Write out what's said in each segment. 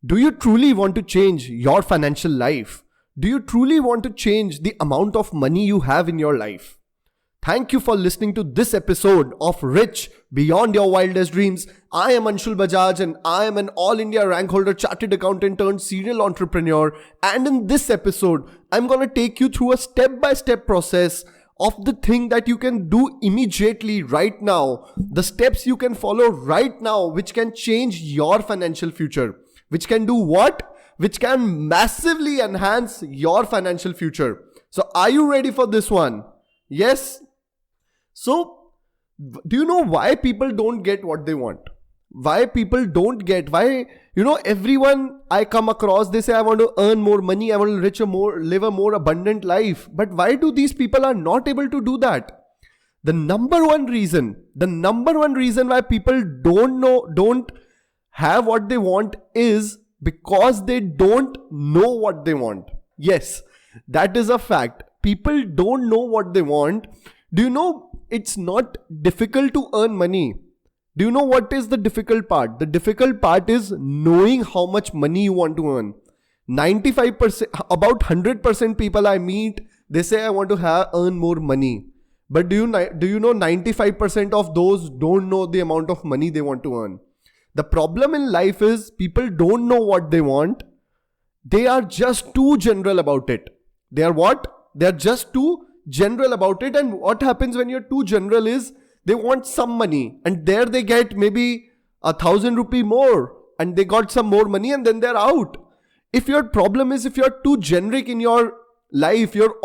Do you truly want to change your financial life? Do you truly want to change the amount of money you have in your life? Thank you for listening to this episode of Rich Beyond Your Wildest Dreams. I am Anshul Bajaj and I am an All India rank holder chartered accountant turned serial entrepreneur. And in this episode, I'm going to take you through a step-by-step process of the thing that you can do immediately right now. The steps you can follow right now which can change your financial future. Which can do what? Which can massively enhance your financial future. So are you ready for this one? Yes? So, do you know why people don't get what they want? Why people don't get, everyone I come across, they say, I want to earn more money, I want to live a more abundant life. But why do these people are not able to do that? The number one reason why people don't have what they want is because they don't know what they want. Yes, that is a fact. People don't know what they want. Do you know it's not difficult to earn money? Do you know what is the difficult part? The difficult part is knowing how much money you want to earn. 95%, about 100% people I meet, they say I want to earn more money. But do you know 95% of those don't know the amount of money they want to earn? The problem in life is people don't know what they want. They are just too general about it. They are what? They are just too general about it. And what happens when you're too general is they want some money and there they get maybe 1,000 rupee more and they got some more money and then they're out. If your problem is if you're too generic in your life, you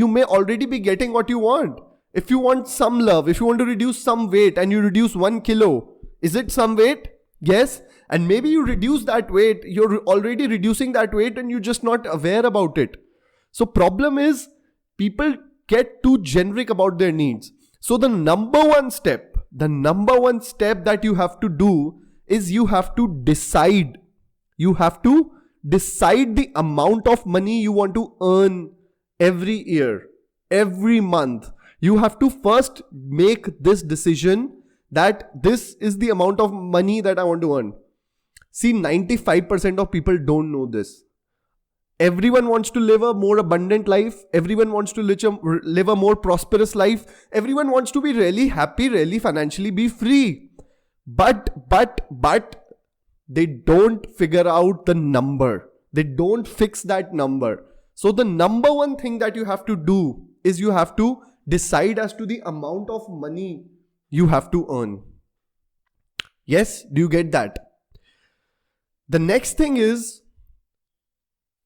may already be getting what you want. If you want some love, if you want to reduce some weight and you reduce 1 kilo, is it some weight? Yes. And maybe you reduce that weight, you're already reducing that weight and you're just not aware about it. So problem is people get too generic about their needs. So the number one step that you have to do is you have to decide. You have to decide the amount of money you want to earn every year, every month. You have to first make this decision that this is the amount of money that I want to earn. See, 95% of people don't know this. Everyone wants to live a more abundant life. Everyone wants to live a more prosperous life. Everyone wants to be really happy, really financially be free. But they don't figure out the number. They don't fix that number. So the number one thing that you have to do is you have to decide as to the amount of money you have to earn. Yes, do you get that? The next thing is,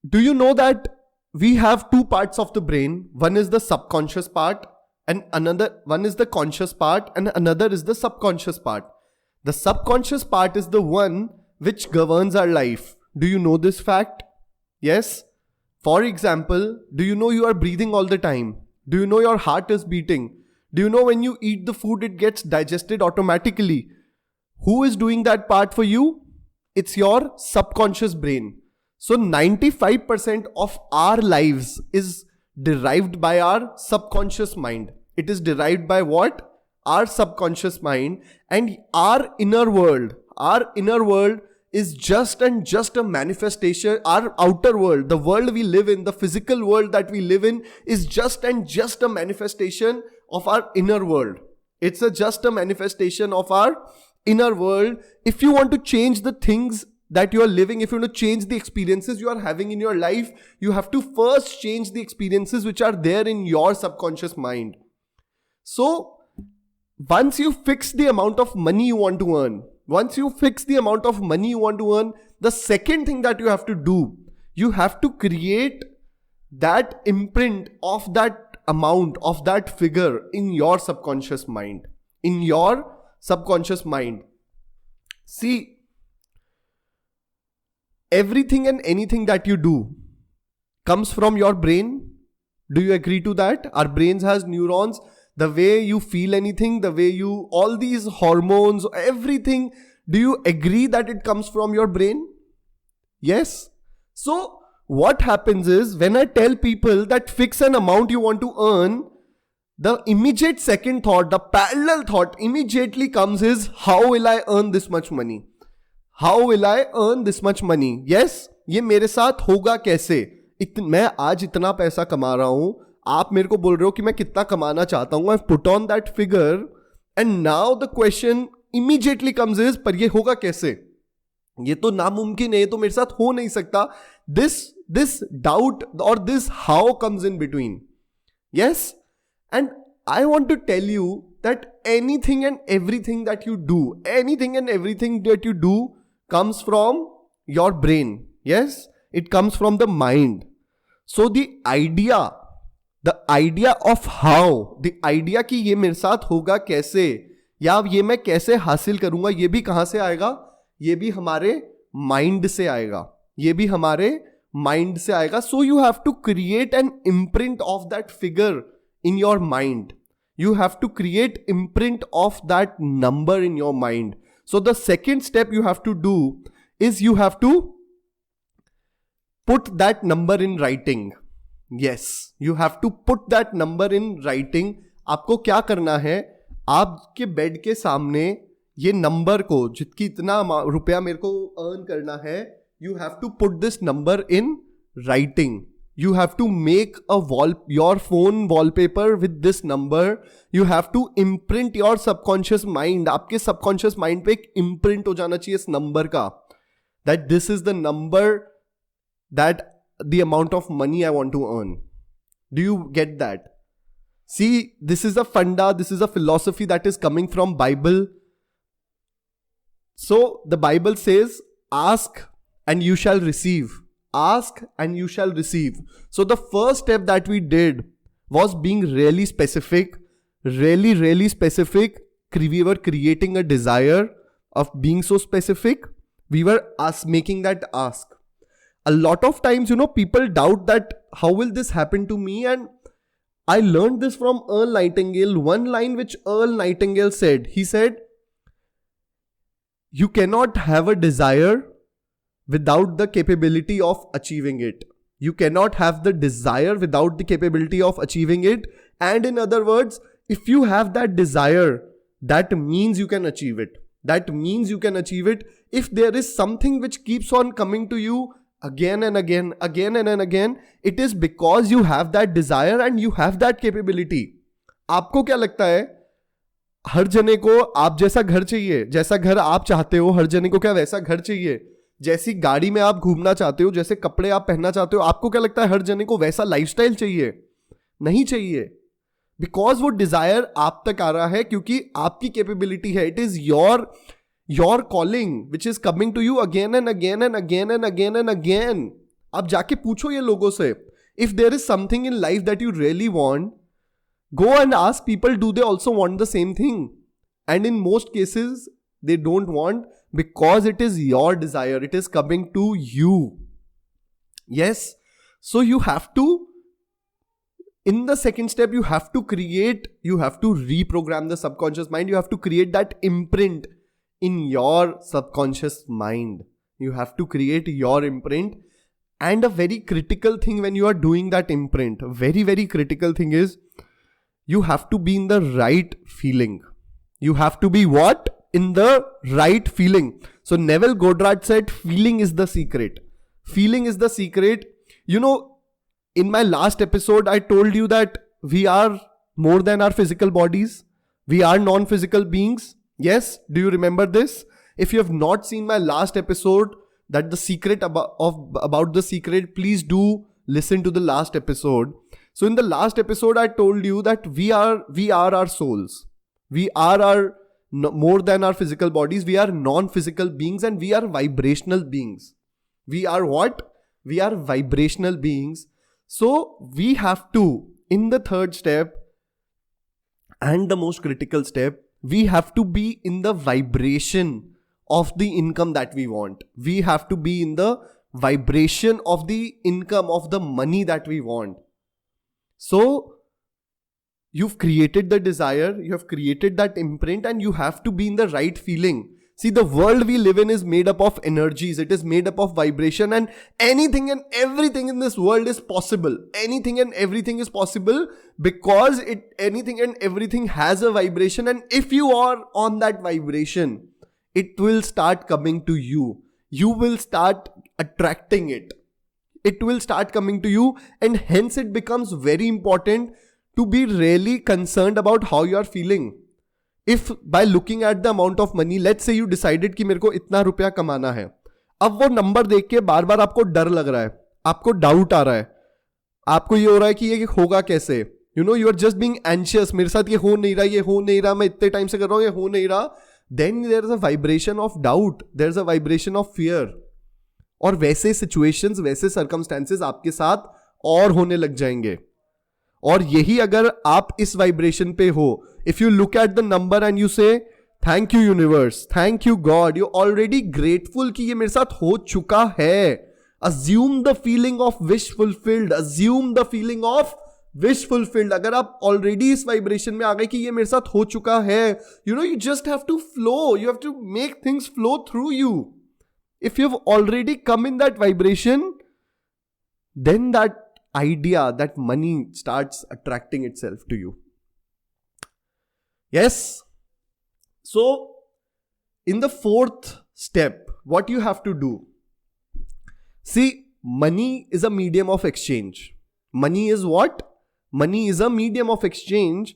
do you know that we have two parts of the brain? One is the subconscious part and one is the conscious part and another is the subconscious part. The subconscious part is the one which governs our life. Do you know this fact? Yes. For example, do you know you are breathing all the time? Do you know your heart is beating? Do you know when you eat the food, it gets digested automatically? Who is doing that part for you? It's your subconscious brain. So 95% of our lives is derived by our subconscious mind. It is derived by what? Our subconscious mind. And our inner world is just a manifestation. Our outer world, the world we live in, the physical world that we live in is just a manifestation of our inner world. It's just a manifestation of our inner world. If you want to change the things that you are living, if you want to change the experiences you are having in your life, you have to first change the experiences which are there in your subconscious mind. So once you fix the amount of money you want to earn, the second thing that you have to do, you have to create that imprint of that amount, of that figure in your subconscious mind. See, everything and anything that you do comes from your brain. Do you agree to that? Our brains has neurons. The way you feel anything, all these hormones, everything. Do you agree that it comes from your brain? Yes. So what happens is when I tell people that fix an amount you want to earn, the immediate second thought, the parallel thought immediately comes is, how will I earn this much money? How will I earn this much money? Yes, ये मेरे साथ होगा कैसे? मैं आज इतना पैसा कमा रहा हूं, आप मेरे को बोल रहे हो कि मैं कितना कमाना चाहता हूं, I put on that figure, and now the question immediately comes is, पर ये होगा कैसे? ये तो नामुमकिन है, ये तो मेरे साथ हो नहीं सकता. दिस डाउट और this how comes in between. Yes, and I want to tell you that anything and everything that you do comes from your brain. Yes, it comes from the mind. So the idea of how, the idea कि ये मेरे साथ होगा कैसे या ये मैं कैसे हासिल करूंगा, ये भी कहां से आएगा? ये भी हमारे माइंड से आएगा. So you have to create an imprint of that figure in your mind. You have to create imprint of that number in your mind. So the second step you have to do is you have to put that number in writing. Yes, you have to put that number in writing. आपको क्या करना है? आपके bed के सामने ये number को, जितनी इतना रुपया मेरे को अर्न करना है, you have to put this number in writing. You have to make your phone wallpaper with this number. You have to imprint your subconscious mind. आपके subconscious mind पे एक imprint हो जाना चाहिए इस number का, that this is the number, that the amount of money I want to earn. Do you get that? See, this is a funda, this is a philosophy that is coming from Bible. So the Bible says, ask and you shall receive. Ask and you shall receive. So the first step that we did was being really specific, really specific. We were creating a desire of being so specific. We were making that ask. A lot of times, people doubt that how will this happen to me? And I learned this from Earl Nightingale. One line which Earl Nightingale said, he said, you cannot have a desire without the capability of achieving it. You cannot have the desire without the capability of achieving it. And in other words, if you have that desire, that means you can achieve it. If there is something which keeps on coming to you again and again, it is because you have that desire and you have that capability. आपको क्या लगता है? हर जने को आप जैसा घर चाहिए, जैसा घर आप चाहते हो, हर जने को क्या वैसा घर चाहिए? जैसी गाड़ी में आप घूमना चाहते हो, जैसे कपड़े आप पहनना चाहते हो, आपको क्या लगता है हर जने को वैसा लाइफस्टाइल चाहिए? नहीं चाहिए. बिकॉज वो डिजायर आप तक आ रहा है क्योंकि आपकी कैपेबिलिटी है. It is your calling which is coming to you again and again and again and again and again. आप जाके पूछो ये लोगों से, if there is something in life that you really want, go and ask people, do they also want the same thing? And in most cases they don't want, because it is your desire, it is coming to you. Yes, so you have to, in the second step, you have to reprogram the subconscious mind. You have to create that imprint in your subconscious mind. You have to create your imprint. And a very critical thing when you are doing that imprint, very critical thing is, you have to be in the right feeling. You have to be what? In the right feeling. So Neville Goddard said, feeling is the secret. Feeling is the secret. In my last episode, I told you that we are more than our physical bodies. We are non-physical beings. Yes, do you remember this? If you have not seen my last episode, that the secret about the secret, please do listen to the last episode. So in the last episode, I told you that we are our souls. We are more than our physical bodies. We are non-physical beings and we are vibrational beings. We are what? We are vibrational beings. So we have to, in the third step and the most critical step, we have to be in the vibration of the income that we want. We have to be in the vibration of the income, of the money that we want. So you've created the desire, you have created that imprint, and you have to be in the right feeling. See, the world we live in is made up of energies. It is made up of vibration, and anything and everything in this world is possible. Anything and everything is possible because anything and everything has a vibration. And if you are on that vibration, it will start coming to you. You will start attracting it. It will start coming to you, and hence it becomes very important to be really concerned about how you are feeling. If by looking at the amount of money, let's say you decided कि मेरे को इतना रुपया कमाना है, अब वो number देख के बार बार आपको डर लग रहा है, आपको डाउट आ रहा है, आपको ये हो रहा है कि ये होगा कैसे, you are just being anxious, मेरे साथ ये हो नहीं रहा, मैं इतने टाइम से कर रहा हूँ, ये हो नहीं रहा, then there is a vibration of doubt, there is a vibration of fear. और वैसे सिचुएशंस, वैसे सर्कमस्टेंसेस आपके साथ और होने लग जाएंगे. और यही अगर आप इस वाइब्रेशन पे हो, if you look at the number and you say thank you universe, thank you God, you already grateful कि ये मेरे साथ हो चुका है. Assume the feeling of wish fulfilled, assume the feeling of wish fulfilled. अगर आप ऑलरेडी इस वाइब्रेशन में आ गए कि ये मेरे साथ हो चुका है, you just have to flow, you have to make things flow through you. If you've already come in that vibration, then that idea, that money starts attracting itself to you. Yes? So, in the fourth step, what you have to do? See, money is a medium of exchange. Money is what? Money is a medium of exchange.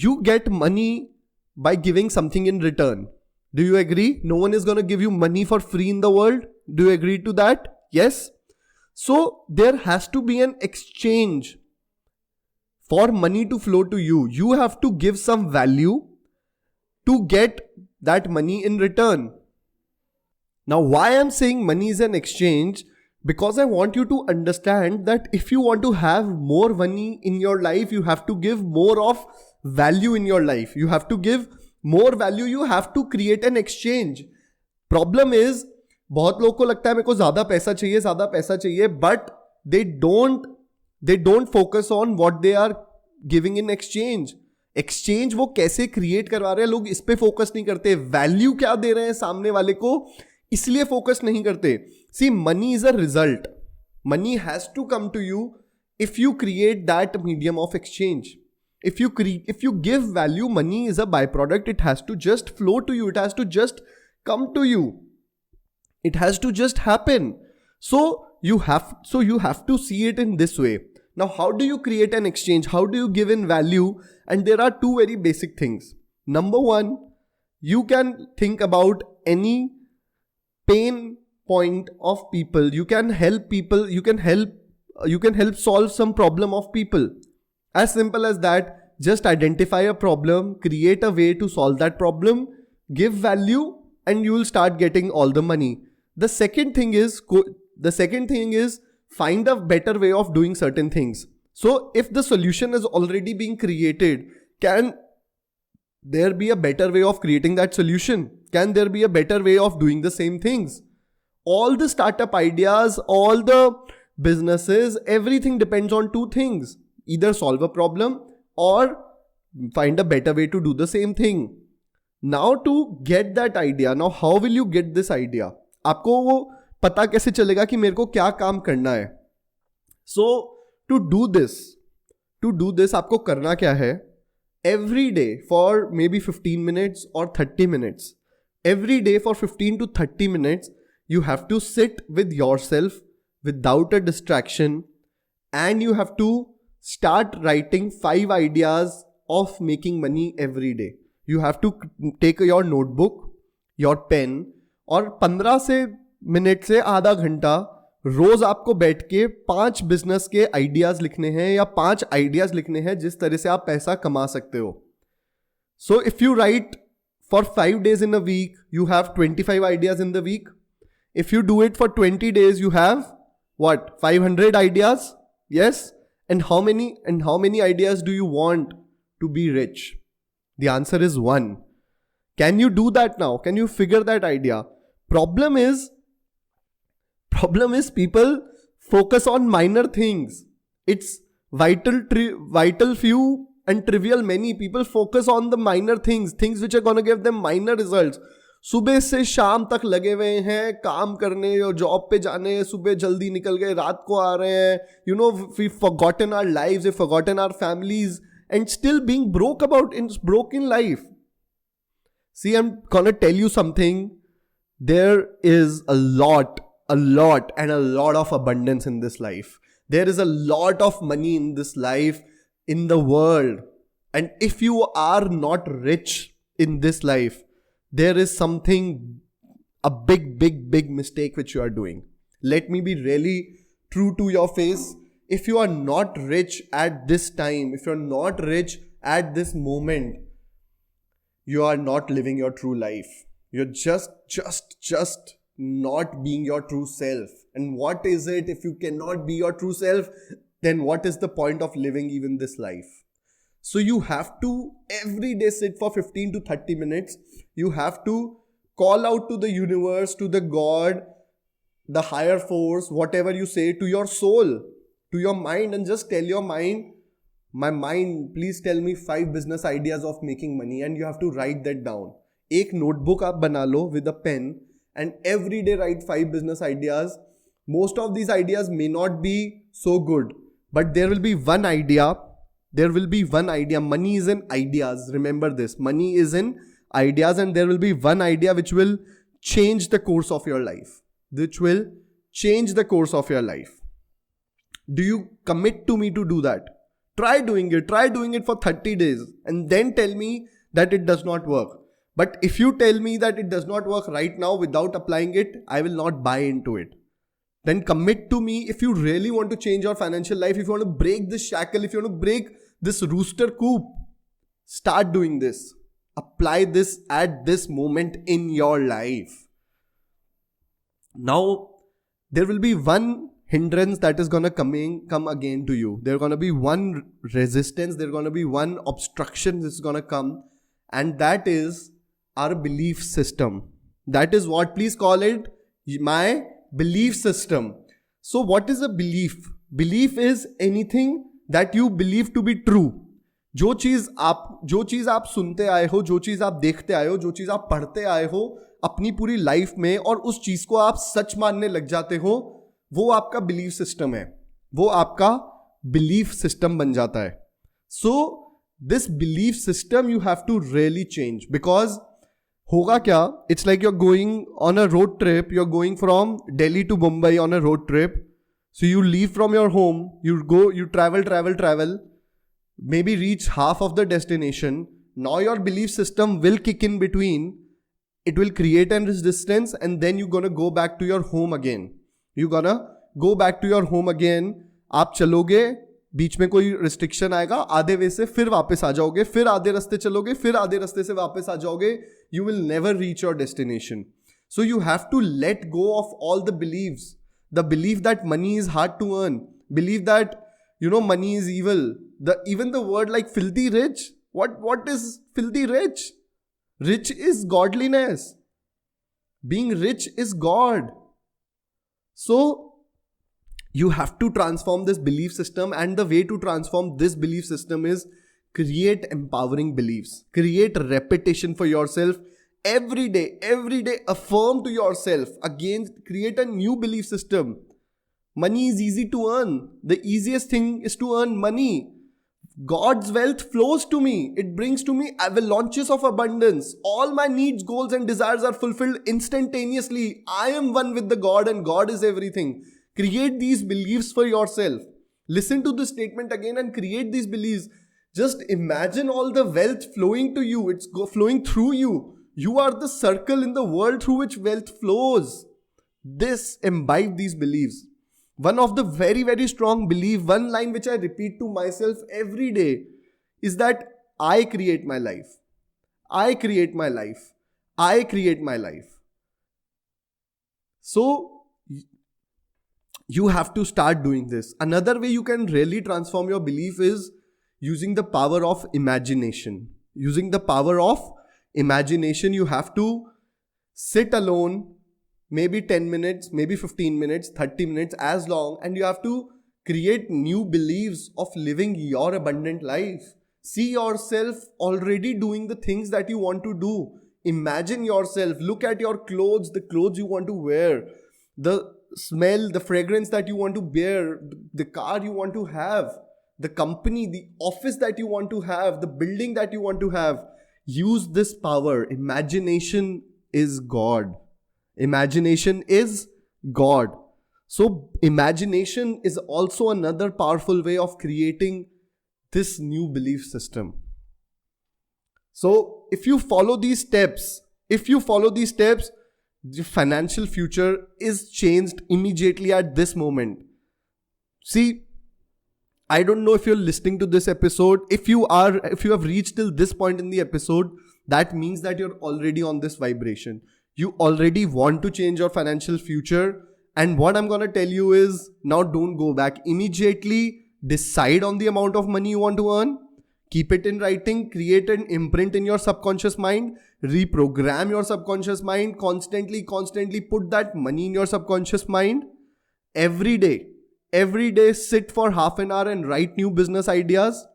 You get money by giving something in return. Do you agree? No one is going to give you money for free in the world. Do you agree to that? Yes. So there has to be an exchange for money to flow to you. You have to give some value to get that money in return. Now, why I'm saying money is an exchange? Because I want you to understand that if you want to have more money in your life, you have to give more of value in your life. You have to give more value, you have to create an exchange. Problem is, बहुत लोगों को लगता है मेरे को ज्यादा पैसा चाहिए, but they don't focus on what they are giving in exchange. Exchange वो कैसे create करवा रहे हैं, लोग इस पे फोकस नहीं करते. वैल्यू क्या दे रहे हैं सामने वाले को, इसलिए फोकस नहीं करते. See, money is a result. Money has to come to you if you create that medium of exchange. If you give value, money is a byproduct. It has to just flow to you. It has to just come to you. It has to just happen. So you have to see it in this way. Now, how do you create an exchange? How do you give in value? And there are two very basic things. Number one, you can think about any pain point of people. You can help people. You can help solve some problem of people. As simple as that. Just identify a problem, create a way to solve that problem, give value, and you will start getting all the money. The second thing is find a better way of doing certain things. So if the solution is already being created, can there be a better way of creating that solution? Can there be a better way of doing the same things? All the startup ideas, all the businesses, everything depends on two things. Either solve a problem or find a better way to do the same thing. Now to get that idea, now how will you get this idea? आपको वो पता कैसे चलेगा कि मेरे को क्या काम करना है? So to do this आपको करना क्या है? Every day for maybe 15 minutes or 30 minutes. Every day for 15 to 30 minutes, you have to sit with yourself without a distraction, and you have to start writing 5 ideas of making money every day. You have to take your notebook, your pen, और 15 से minute से आधा घंटा रोज आपको बैठ के 5 business के ideas लिखने हैं या 5 आइडियाज लिखने हैं जिस तरह से आप पैसा कमा सकते हो. So if you write for 5 days in a week, you have 25 ideas in the week. If you do it for 20 days, you have what? 500 ideas? Yes? And how many ideas do you want to be rich? The answer is 1. Can you do that now? Can you figure that idea? Problem is people focus on minor things. It's vital few and trivial many. People focus on the minor things which are going to give them minor results. सुबह से शाम तक लगे हुए हैं काम करने और जॉब पे जाने, सुबह जल्दी निकल गए, रात को आ रहे हैं, we forgotten our lives, we forgotten our families, and still being broke in life. See, I'm gonna tell you something. There is a lot and a lot of abundance in this life. There is a lot of money in this life, in the world. And if you are not rich in this life, there is something, a big mistake which you are doing. Let me be really true to your face. If you are not rich at this time, if you're not rich at this moment, you are not living your true life. You're just not being your true self. And what is it if you cannot be your true self? Then what is the point of living even this life? So you have to every day sit for 15 to 30 minutes. You have to call out to the universe, to the God, the higher force, whatever you say, to your soul, to your mind, and just tell your mind, my mind, please tell me 5 business ideas of making money, and you have to write that down. एक notebook आप बना लो with a pen and every day write 5 business ideas. Most of these ideas may not be so good, but there will be one idea. There will be one idea. Money is in ideas. Remember this. Money is in ideas, and there will be one idea which will change the course of your life. Which will change the course of your life. Do you commit to me to do that? Try doing it for 30 days and then tell me that it does not work. But if you tell me that it does not work right now without applying it, I will not buy into it. Then commit to me. If you really want to change your financial life, if you want to break this shackle, if you want to break this rooster coop, start doing this. Apply this at this moment in your life. Now, there will be one hindrance that is going to come again to you. There's going to be one resistance. There's going to be one obstruction that's going to come. And that is our belief system. That is what, please call it my belief system. So what is a belief? Belief is anything that you believe to be true. जो चीज आप सुनते आए हो, जो चीज आप देखते आए हो, जो चीज आप पढ़ते आए हो अपनी पूरी लाइफ में, और उस चीज को आप सच मानने लग जाते हो, वो आपका बिलीफ सिस्टम है. वो आपका बिलीफ सिस्टम बन जाता है. So this belief system you have to really change. Because होगा क्या, it's like you are going on a road trip. You are going from Delhi to Mumbai on a road trip. So you leave from your home, you travel, maybe reach half of the destination. Now your belief system will kick in between. It will create a resistance, and then you're gonna go back to your home again. आप चलोगे, बीच में कोई restriction आएगा, आधे वे से फिर वापस आ जाओगे, फिर आधे रास्ते चलोगे, फिर आधे रास्ते से वापस आ जाओगे. You will never reach your destination. So you have to let go of all the beliefs. The belief that money is hard to earn. Belief that, money is evil. Even the word like filthy rich. What is filthy rich? Rich is godliness. Being rich is God. So you have to transform this belief system, and the way to transform this belief system is create empowering beliefs. Create repetition for yourself. Every day, affirm to yourself. Again, create a new belief system. Money is easy to earn. The easiest thing is to earn money. God's wealth flows to me. It brings to me avalanches of abundance. All my needs, goals, and desires are fulfilled instantaneously. I am one with the God, and God is everything. Create these beliefs for yourself. Listen to this statement again and create these beliefs. Just imagine all the wealth flowing to you. It's flowing through you. You are the circle in the world through which wealth flows. Imbibe these beliefs. One of the very, very strong belief, one line which I repeat to myself every day is that I create my life. I create my life. I create my life. So you have to start doing this. Another way you can really transform your belief is using the power of imagination. Using the power of imagination, you have to sit alone, maybe 10 minutes, maybe 15 minutes, 30 minutes, as long, and you have to create new beliefs of living your abundant life. See yourself already doing the things that you want to do. Imagine yourself, look at your clothes, the clothes you want to wear, the smell, the fragrance that you want to bear, the car you want to have, the company, the office that you want to have, the building that you want to have. Use this power. Imagination is God. Imagination is God. So imagination is also another powerful way of creating this new belief system. So if you follow these steps, the financial future is changed immediately at this moment. See, I don't know if you're listening to this episode. If you have reached till this point in the episode, that means that you're already on this vibration. You already want to change your financial future. And what I'm going to tell you is, now don't go back. Immediately decide on the amount of money you want to earn. Keep it in writing. Create an imprint in your subconscious mind. Reprogram your subconscious mind. Constantly put that money in your subconscious mind. Every day sit for half an hour and write new business ideas.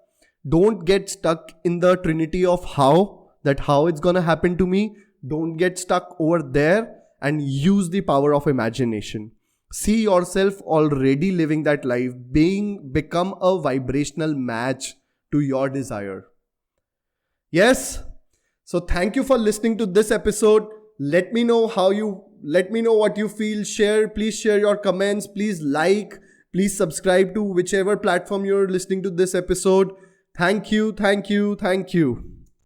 Don't get stuck in the trinity of how it's going to happen to me. Don't get stuck over there, and use the power of imagination. See yourself already living that life, become a vibrational match to your desire. Yes. So thank you for listening to this episode. Let me know what you feel. Please share your comments. Please please subscribe to whichever platform you're listening to this episode. Thank you.